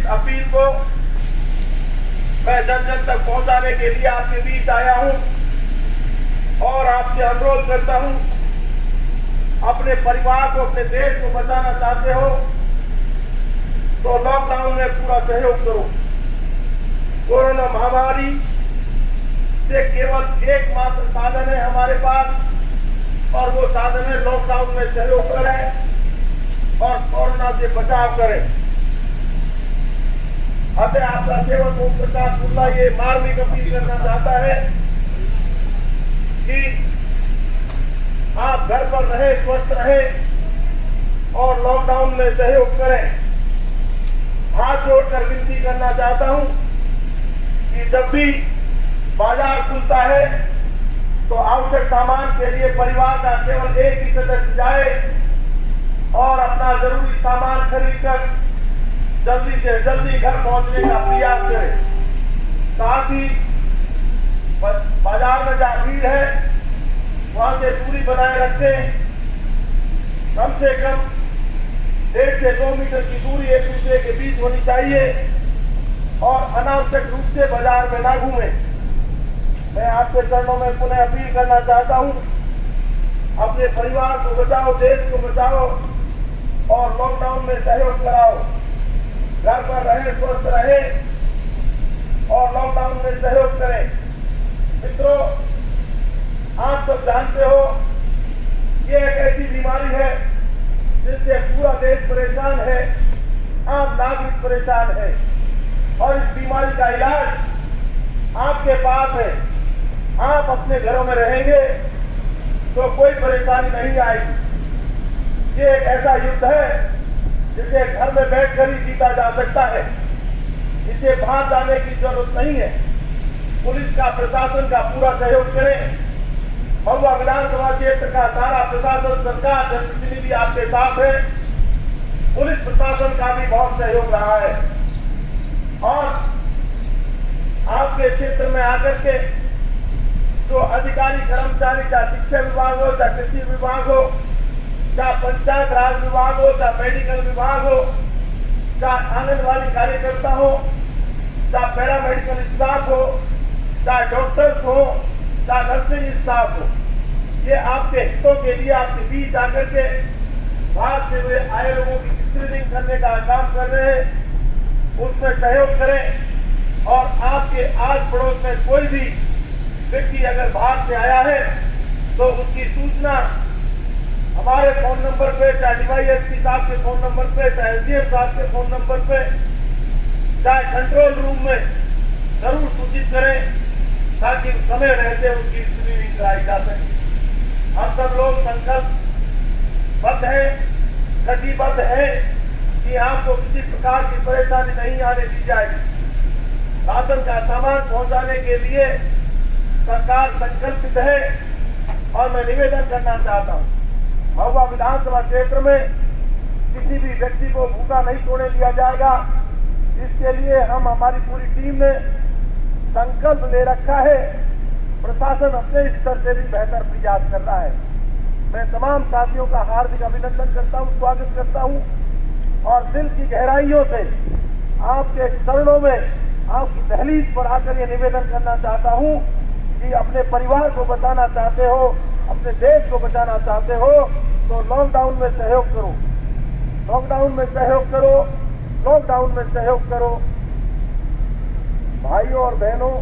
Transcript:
इस अपील को मैं जन जन तक पहुंचाने के लिए आपके बीच आया हूं और आपसे अनुरोध करता हूं, अपने परिवार को, अपने देश को बचाना चाहते हो तो लॉकडाउन में पूरा सहयोग करो। कोरोना महामारी से केवल एकमात्र साधन है हमारे पास और वो साधन है लॉकडाउन में सहयोग करें और कोरोना से बचाव करें। अतः आपका सेवक ओम प्रकाश शुक्ला ये मार्मिक अपील करना चाहता है कि आप घर पर रहे, स्वस्थ रहे और लॉकडाउन में सहयोग करें। हाथ जोड़कर विनती करना चाहता हूं कि जब भी बाजार खुलता है तो आवश्यक सामान के लिए परिवार का केवल एक ही सदस्य जाए और अपना जरूरी सामान खरीदकर जल्दी से जल्दी घर पहुंचने का प्रयास करें। साथ ही बाजार में जहां भीड़ है वहां से दूरी बनाए रखें। कम से कम 1.5 से 2 मीटर की दूरी एक दूसरे के बीच होनी चाहिए और अनावश्यक रूप से बाजार में ना घूमें। मैं आपके चरणों में पुनः अपील करना चाहता हूं, अपने परिवार को बचाओ, देश को बचाओ और लॉकडाउन में सहयोग कराओ। घर पर रहे, स्वस्थ रहे और लॉकडाउन में सहयोग करें। मित्रों, आप सब जानते हो ये एक ऐसी बीमारी है जिससे पूरा देश परेशान है, आम नागरिक परेशान है और इस बीमारी का इलाज आपके पास है। आप अपने घरों में रहेंगे तो कोई परेशानी नहीं आएगी। ये एक ऐसा युद्ध है जिसे घर में बैठकर ही जीता जा सकता है। इसे बाहर जाने की जरूरत नहीं है। पुलिस का, प्रशासन का पूरा सहयोग करें। महुआ विधानसभा क्षेत्र का सारा प्रशासन, सरकार, जनप्रतिनिधि आपके साथ है। पुलिस प्रशासन का भी बहुत सहयोग रहा है और आपके क्षेत्र में आकर के जो अधिकारी कर्मचारी, चाहे शिक्षा विभाग हो, चाहे कृषि विभाग हो, चाहे पंचायत राज विभाग हो, चाहे मेडिकल विभाग हो, चाहे आंगनबाड़ी कार्यकर्ता हो, चाहे पैरामेडिकल स्टाफ हो, चाहे डॉक्टर्स हो, चाहे नर्सिंग स्टाफ हो, ये आपके हितों के लिए आपके बीच आकर के बाहर से हुए आए लोगों की स्क्रीनिंग करने का काम कर रहे हैं। उसमें सहयोग करें और आपके आस पड़ोस में कोई भी व्यक्ति अगर बाहर से आया है तो उसकी सूचना हमारे फोन नंबर पे, चाहे डीवाईएसपी साहब के फोन नंबर पे, चाहे एसडीएम साहब के फोन नंबर पे, चाहे कंट्रोल रूम में जरूर सूचित करें ताकि समय रहते उसकी स्क्रीनिंग कराई जा सके। हम सब लोग संकल्पबद्ध हैं, कटिबद्ध हैं कि आपको किसी प्रकार की परेशानी नहीं आने दी जाएगी। राशन का सामान पहुंचाने के लिए सरकार संकल्पित है और मैं निवेदन करना चाहता हूं, महुआ विधानसभा क्षेत्र में किसी भी व्यक्ति को भूखा नहीं सोने दिया जाएगा। इसके लिए हम, हमारी पूरी टीम ने संकल्प ले रखा है। प्रशासन अपने स्तर से भी बेहतर प्रयास कर रहा है। मैं तमाम साथियों का हार्दिक अभिनंदन करता हूं, स्वागत करता हूं और दिल की गहराइयों से आपके चरणों में, आपकी दहलीज पर आकर ये निवेदन करना चाहता हूं कि अपने परिवार को बचाना चाहते हो, अपने देश को बचाना चाहते हो तो लॉकडाउन में सहयोग करो, लॉकडाउन में सहयोग करो, लॉकडाउन में सहयोग करो। भाइयों और बहनों,